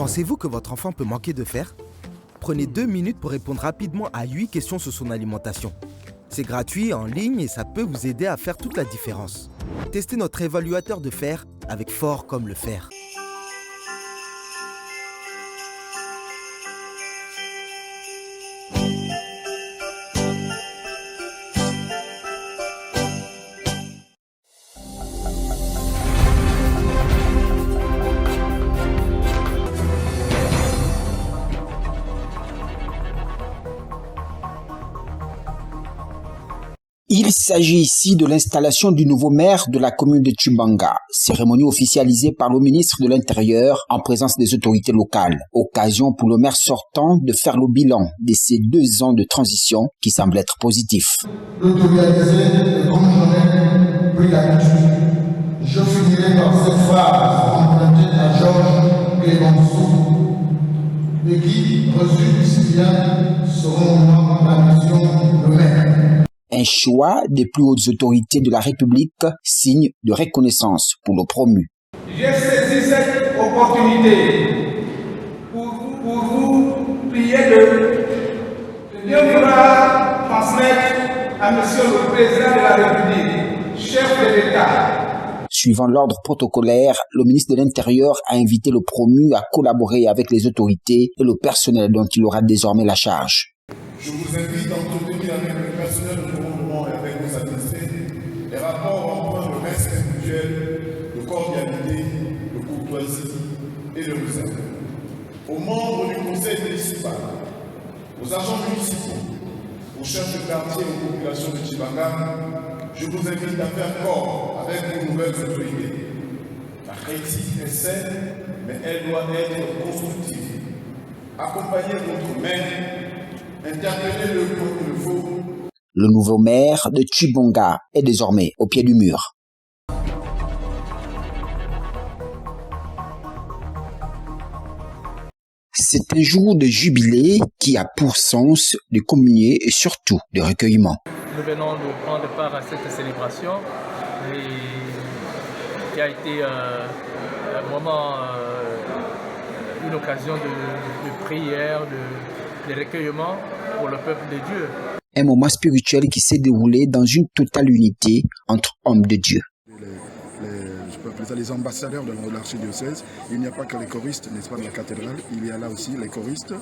Pensez-vous que votre enfant peut manquer de fer? Prenez 2 minutes pour répondre rapidement à 8 questions sur son alimentation. C'est gratuit, en ligne et ça peut vous aider à faire toute la différence. Testez notre évaluateur de fer avec Fort comme le fer. Il s'agit ici de l'installation du nouveau maire de la commune de Tchibanga, cérémonie officialisée par le ministre de l'Intérieur en présence des autorités locales. Occasion pour le maire sortant de faire le bilan de ces 2 ans de transition qui semblent être positifs. L'autoriser, comme j'en ai pris l'habitude, je finirai par cette phrase empruntée à Georges Clémenceau. Les qui reçus ici bien seront moi la mission de maire. Un choix des plus hautes autorités de la République, signe de reconnaissance pour le promu. J'ai saisi cette opportunité pour vous prier de bien vouloir transmettre à Monsieur le Président de la République, chef de l'État. Suivant l'ordre protocolaire, le ministre de l'Intérieur a invité le promu à collaborer avec les autorités et le personnel dont il aura désormais la charge. Je vous invite à entretenir avec le personnel de gouvernement et avec vos administrés les rapports empreints de respect mutuel, de cordialité, de courtoisie et de réserve. Aux membres du conseil municipal, aux agents municipaux, aux chefs de quartier et aux populations de Tchibanga, je vous invite à faire corps avec vos nouvelles autorités. La critique est saine, mais elle doit être constructive. Accompagnez votre maire. Le nouveau maire de Tchibanga est désormais au pied du mur. C'est un jour de jubilé qui a pour sens de communier et surtout de recueillement. Nous venons de prendre part à cette célébration qui a été vraiment une occasion de prière, de recueillement pour le peuple de Dieu. Un moment spirituel qui s'est déroulé dans une totale unité entre hommes de Dieu. Je peux appeler ça les ambassadeurs de l'archidiocèse. Il n'y a pas que les choristes, n'est-ce pas, de la cathédrale. Il y a là aussi les choristes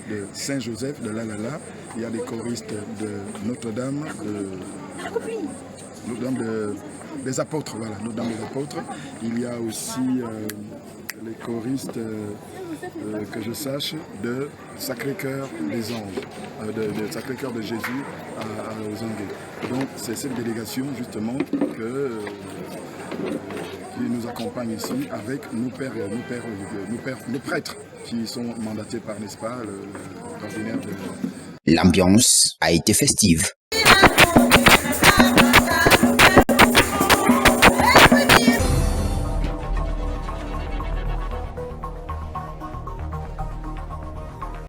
de Saint-Joseph, de l'Alala. Il y a les choristes de Notre-Dame, des apôtres, voilà, Notre-Dame des apôtres. Il y a aussi les choristes, que je sache, de Sacré-Cœur des Anges, de Sacré-Cœur de Jésus à Zangé. Donc c'est cette délégation justement qui nous accompagne ici avec nos prêtres qui sont mandatés par, n'est-ce pas, l'ordinaire de... L'ambiance a été festive.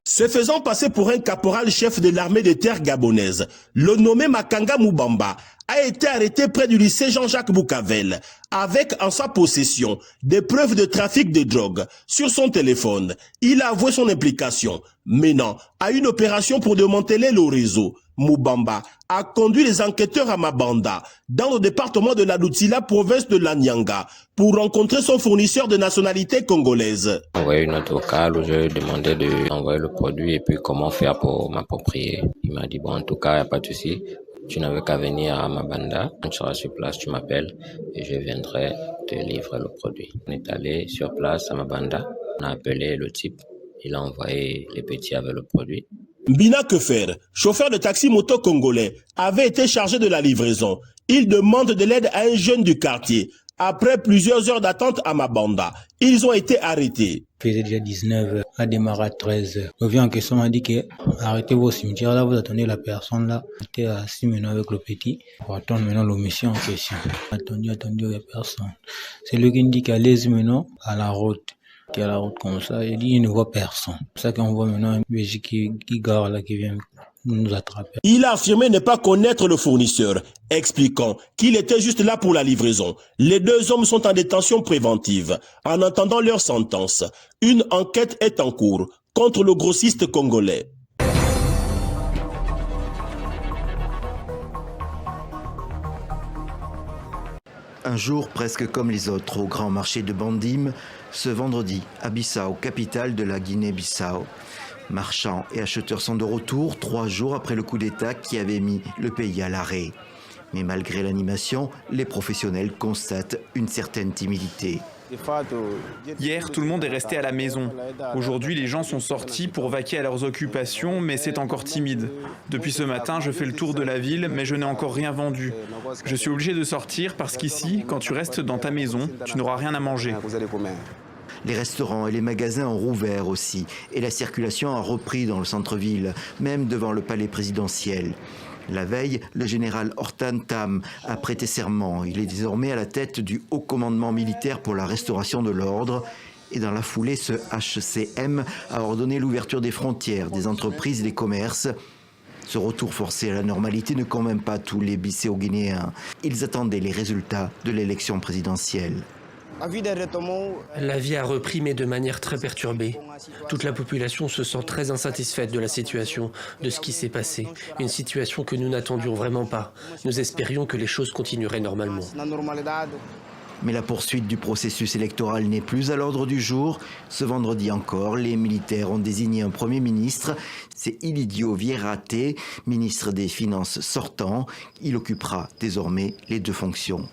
Se faisant passer pour un caporal-chef de l'armée de terre gabonaise, le nommé Makanga Moubamba a été arrêté près du lycée Jean-Jacques Boucavel, avec en sa possession des preuves de trafic de drogue. Sur son téléphone, il a avoué son implication, menant à une opération pour démanteler le réseau. Moubamba a conduit les enquêteurs à Mabanda, dans le département de la Doutila, province de l'Anyanga, pour rencontrer son fournisseur de nationalité congolaise. J'ai envoyé une note vocale où je lui ai demandé d'envoyer le produit et puis comment faire pour m'approprier. Il m'a dit, bon, en tout cas, il n'y a pas de souci. Tu n'avais qu'à venir à Mabanda. Quand tu seras sur place, tu m'appelles et je viendrai te livrer le produit. On est allé sur place à Mabanda. On a appelé le type. Il a envoyé les petits avec le produit. Mbina Kefer, chauffeur de taxi moto congolais, avait été chargé de la livraison. Il demande de l'aide à un jeune du quartier. Après plusieurs heures d'attente à Mabanda, ils ont été arrêtés. Il faisait déjà 19h, a démarré à 13h. Le vieux en question m'a dit que arrêtez vos cimetières là, vous attendez la personne là. J'étais assis maintenant avec le petit pour attendre maintenant le monsieur en question. Attendu, il n'y a personne. C'est lui qui me dit qu'elle est maintenant à la route. Qui est à la route comme ça, il dit il ne voit personne. C'est ça qu'on voit maintenant un BG qui gare là, qui vient nous attraper. Il a affirmé ne pas connaître le fournisseur, expliquant qu'il était juste là pour la livraison. Les deux hommes sont en détention préventive, en attendant leur sentence. Une enquête est en cours contre le grossiste congolais. Un jour presque comme les autres au grand marché de Bandim, ce vendredi à Bissau, capitale de la Guinée-Bissau. Marchands et acheteurs sont de retour 3 jours après le coup d'État qui avait mis le pays à l'arrêt. Mais malgré l'animation, les professionnels constatent une certaine timidité. Hier, tout le monde est resté à la maison. Aujourd'hui, les gens sont sortis pour vaquer à leurs occupations, mais c'est encore timide. Depuis ce matin, je fais le tour de la ville, mais je n'ai encore rien vendu. Je suis obligé de sortir parce qu'ici, quand tu restes dans ta maison, tu n'auras rien à manger. Les restaurants et les magasins ont rouvert aussi, et la circulation a repris dans le centre-ville, même devant le palais présidentiel. La veille, le général Hortan Tam a prêté serment. Il est désormais à la tête du haut commandement militaire pour la restauration de l'ordre. Et dans la foulée, ce HCM a ordonné l'ouverture des frontières, des entreprises et des commerces. Ce retour forcé à la normalité ne convainc pas tous les Bissau-Guinéens. Ils attendaient les résultats de l'élection présidentielle. La vie a repris, mais de manière très perturbée. Toute la population se sent très insatisfaite de la situation, de ce qui s'est passé. Une situation que nous n'attendions vraiment pas. Nous espérions que les choses continueraient normalement. Mais la poursuite du processus électoral n'est plus à l'ordre du jour. Ce vendredi encore, les militaires ont désigné un Premier ministre. C'est Ilidio Vierate, ministre des Finances sortant. Il occupera désormais les 2 fonctions.